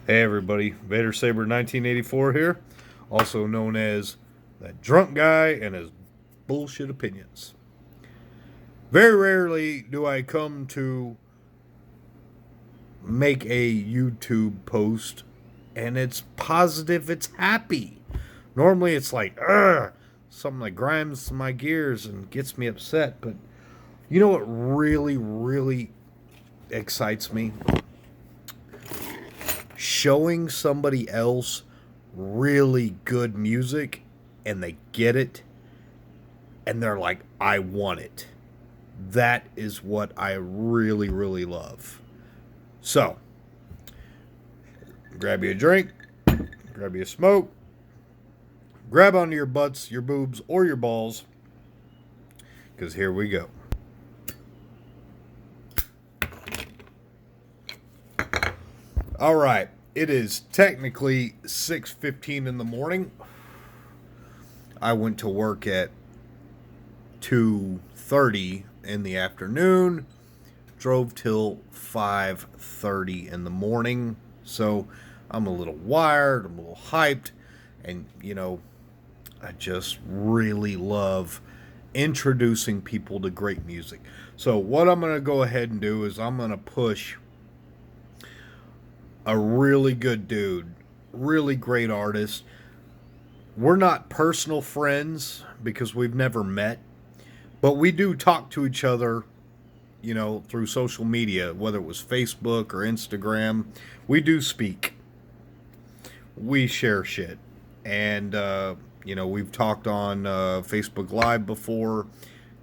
Hey everybody, Vader Saber 1984 here, also known as that drunk guy and his bullshit opinions. Very rarely do I come to make a YouTube post and it's positive, it's happy. Normally it's like, ugh, something that grinds my gears and gets me upset, but you know what really excites me? Showing somebody else really good music and they get it and they're like, I want it. That is what I really love. So, grab you a drink, grab you a smoke, grab onto your butts, your boobs, or your balls, because here we go. All right, it is technically 6:15 in the morning. I went to work at 2:30 in the afternoon, drove till 5:30 in the morning. So I'm a little wired, I'm a little hyped, and I just really love introducing people to great music. So what I'm going to go ahead and do is I'm going to push a really good dude, really great artist. We're not personal friends because we've never met, but we do talk to each other, through social media, whether it was Facebook or Instagram. We do speak. We share shit. And, we've talked on Facebook Live before.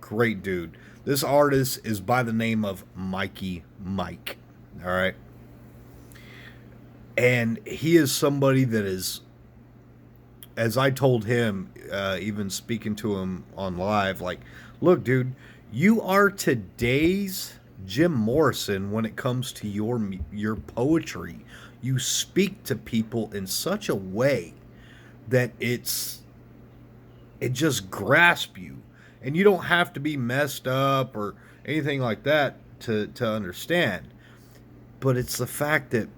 Great dude. This artist is by the name of Mikey Mike. All right. And he is somebody that is, as I told him, even speaking to him on live, like, look, dude, you are today's Jim Morrison when it comes to your poetry. You speak to people in such a way that it just grasps you. And you don't have to be messed up or anything like that to understand. But it's the fact that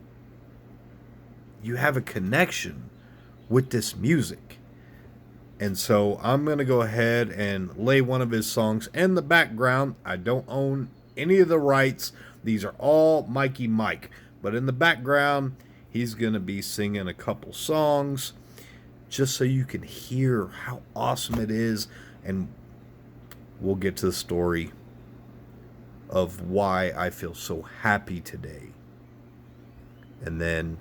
you have a connection with this music. And so I'm going to go ahead and lay one of his songs in the background. I don't own any of the rights. These are all Mikey Mike. But in the background, he's going to be singing a couple songs just so you can hear how awesome it is. And we'll get to the story of why I feel so happy today. And then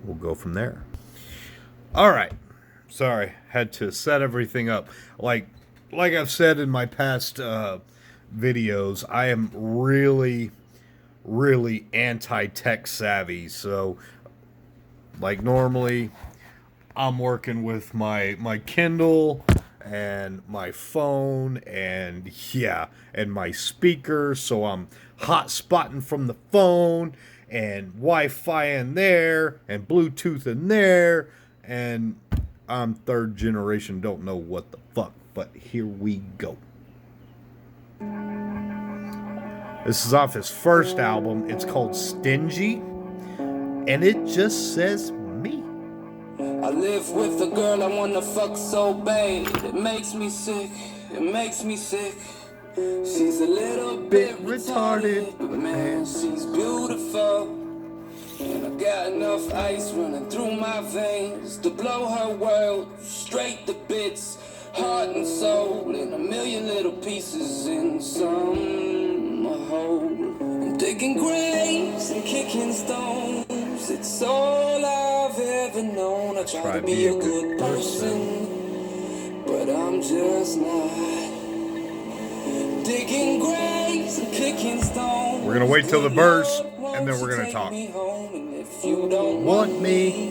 we'll go from there. All right. Sorry, had to set everything up. Like I've said in my past videos, I am really anti-tech savvy. So, like normally, I'm working with my Kindle and my phone and my speaker. So I'm hot spotting from the phone and Wi-Fi in there and Bluetooth in there, and I'm third generation, don't know what the fuck, but here we go. This is off his first album. It's called Stingy, and it just says me. I live with a girl I wanna fuck so bad. It makes me sick, it makes me sick. She's a little bit retarded, but man, she's beautiful. And I got enough ice running through my veins to blow her world straight to bits. Heart and soul in a million little pieces in some hole. I'm digging graves and kicking stones. It's all I've ever known. I try to be a good person, but I'm just not. Digging graves and kicking stones. We're gonna wait till the verse, and then we're gonna talk. If you don't want me,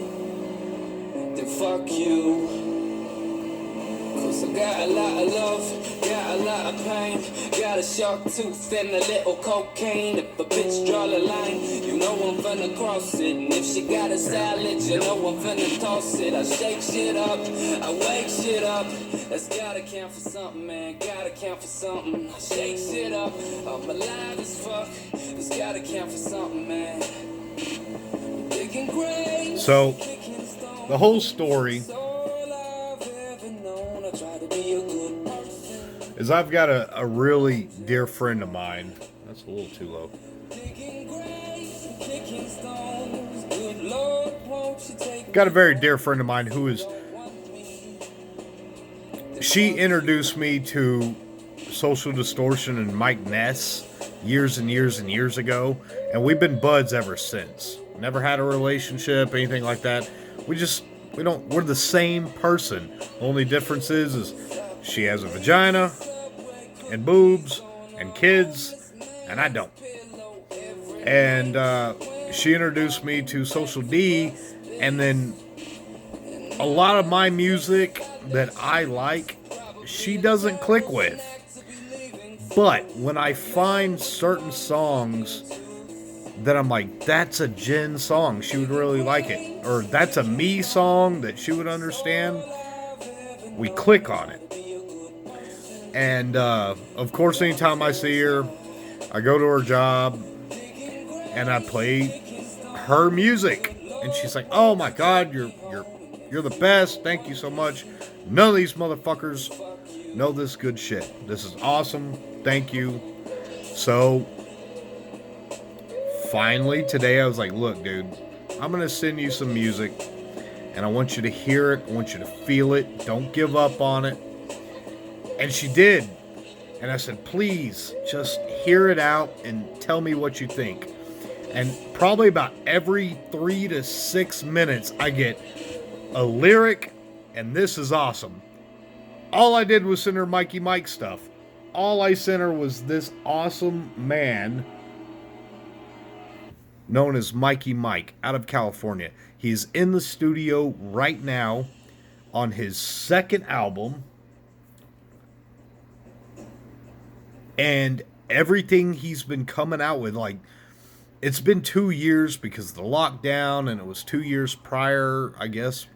then fuck you. Cause I got a lot of love, got a lot of pain, got a sharp tooth and a little cocaine. If a bitch draw the line, you know I'm finna cross it. And if she got a salad, you know I'm finna toss it. I shake shit up, I wake shit up. That's gotta count for something, man, gotta count for something. I shake shit up, I'm alive as fuck. It's gotta count for something, man. Digging So, the whole story is I've got a really dear friend of mine. That's a little too low. Got a very dear friend of mine who is. She introduced me to Social Distortion and Mike Ness years and years and years ago, and we've been buds ever since. Never had a relationship, anything like that. We're the same person. Only difference is she has a vagina and boobs and kids, and I don't. And she introduced me to Social D, and then a lot of my music that I like, she doesn't click with. But when I find certain songs that I'm like, that's a Jen song, she would really like it, or that's a me song that she would understand, we click on it. And of course, anytime I see her, I go to her job and I play her music, and she's like, "Oh my God, you're the best. Thank you so much. None of these motherfuckers know this good shit. This is awesome. Thank you." So finally today I was like, "Look, dude, I'm gonna send you some music, and I want you to hear it. I want you to feel it. Don't give up on it." And she did. And I said, "Please, just hear it out and tell me what you think." And probably about every 3 to 6 minutes, I get a lyric, and this is awesome. All I did was send her Mikey Mike stuff. All I sent her was this awesome man known as Mikey Mike out of California. He's in the studio right now on his second album. And everything he's been coming out with, like, it's been 2 years because of the lockdown, and it was 2 years prior, I guess,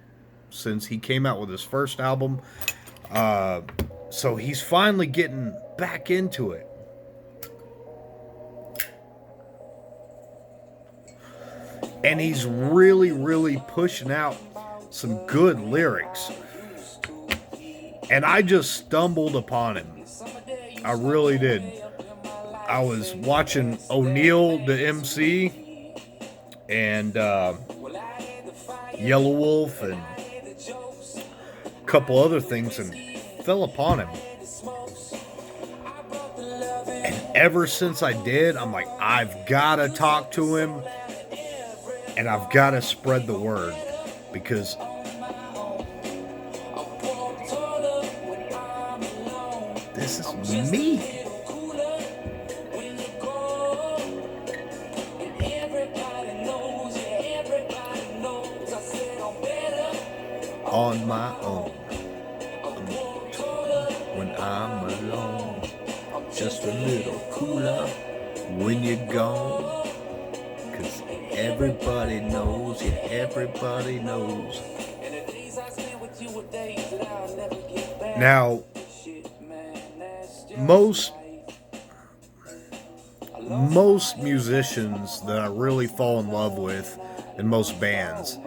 since he came out with his first album. So he's finally getting back into it. And he's really, really pushing out some good lyrics. And I just stumbled upon him. I really did. I was watching O'Neal, the MC, and Yellow Wolf, and a couple other things, and fell upon him. And ever since I did, I'm like, I've got to talk to him, and I've got to spread the word, because this is me. On my own, when I'm alone, just a little cooler when you're gone, 'cause everybody knows, yeah, everybody knows. Now, most musicians that I really fall in love with, in most bands,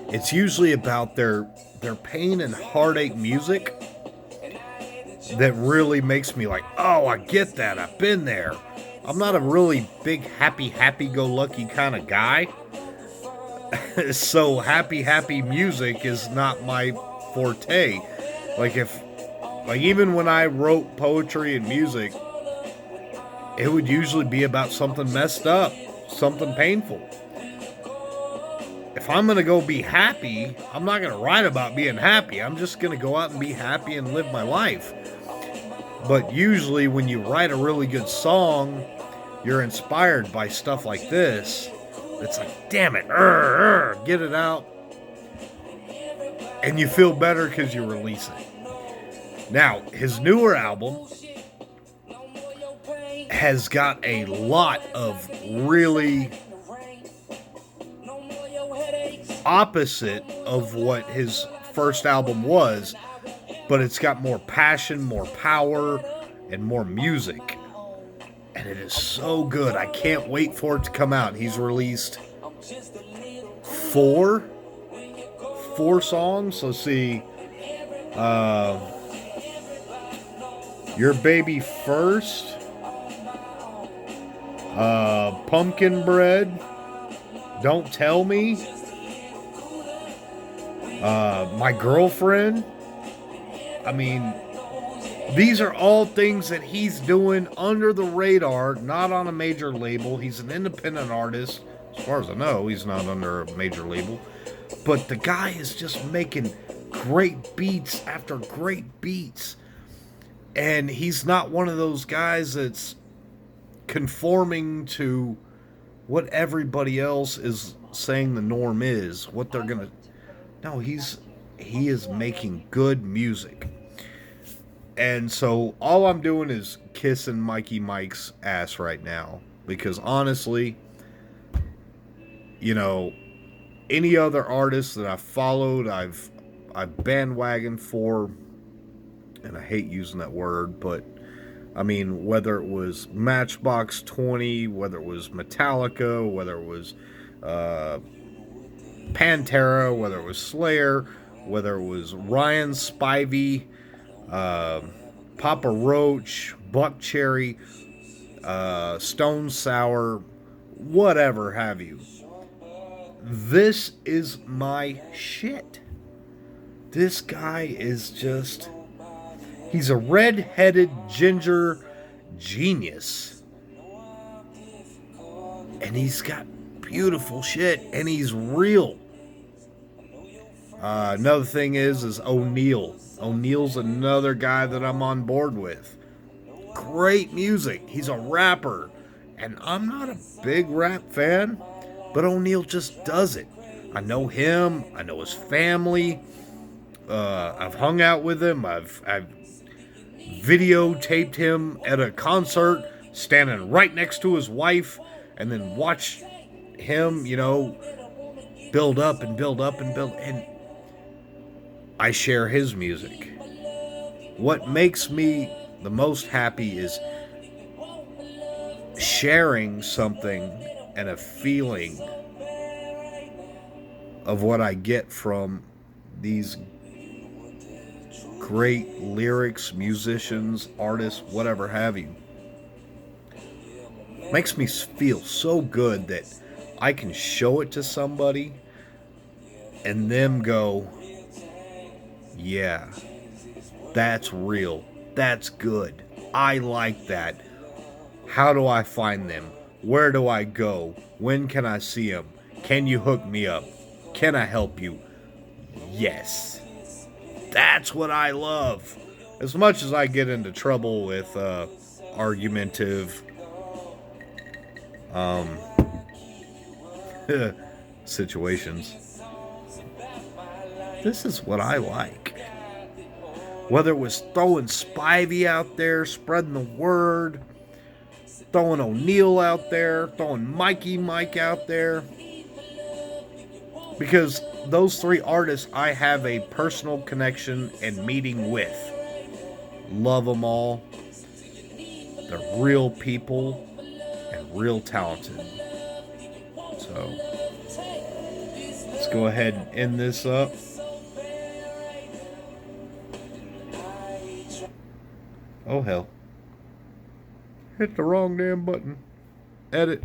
it's usually about their pain and heartache music that really makes me like, oh, I get that, I've been there. I'm not a really big happy-go-lucky kind of guy. So happy music is not my forte. Like even when I wrote poetry and music, it would usually be about something messed up, something painful. If I'm going to go be happy, I'm not going to write about being happy. I'm just going to go out and be happy and live my life. But usually when you write a really good song, you're inspired by stuff like this. It's like, damn it, get it out. And you feel better because you release it. Now, his newer album has got a lot of really opposite of what his first album was, but it's got more passion, more power, and more music. And it is so good. I can't wait for it to come out. He's released 4 4 songs. Let's see. Your Baby First. Pumpkin Bread. Don't Tell Me. My Girlfriend. I mean, these are all things that he's doing under the radar, not on a major label. He's an independent artist. As far as I know, he's not under a major label. But the guy is just making great beats after great beats. And he's not one of those guys that's conforming to what everybody else is saying the norm is, what they're gonna. No, he is making good music. And so all I'm doing is kissing Mikey Mike's ass right now, because honestly, you know, any other artist that I've followed, I've bandwagoned for, and I hate using that word, but I mean, whether it was Matchbox 20, whether it was Metallica, whether it was Pantera, whether it was Slayer, whether it was Ryan Spivey, Papa Roach, Buck Cherry, Stone Sour, whatever have you. This is my shit. This guy is just... He's a red-headed ginger genius. And he's got beautiful shit, and he's real. Another thing is O'Neal. O'Neal's another guy that I'm on board with. Great music. He's a rapper. And I'm not a big rap fan, but O'Neal just does it. I know him. I know his family. I've hung out with him. I've videotaped him at a concert, standing right next to his wife, and then watched him, you know, build up and build up and build. And I share his music. What makes me the most happy is sharing something and a feeling of what I get from these great lyrics, musicians, artists, whatever have you. Makes me feel so good that I can show it to somebody and them go, yeah, that's real. That's good. I like that. How do I find them? Where do I go? When can I see them? Can you hook me up? Can I help you? Yes. That's what I love. As much as I get into trouble with argumentative situations, this is what I like. Whether it was throwing Spivey out there, spreading the word, throwing O'Neal out there, throwing Mikey Mike out there. Because those 3 artists I have a personal connection and meeting with. Love them all. They're real people and real talented. So, let's go ahead and end this up. Oh hell. Hit the wrong damn button. Edit.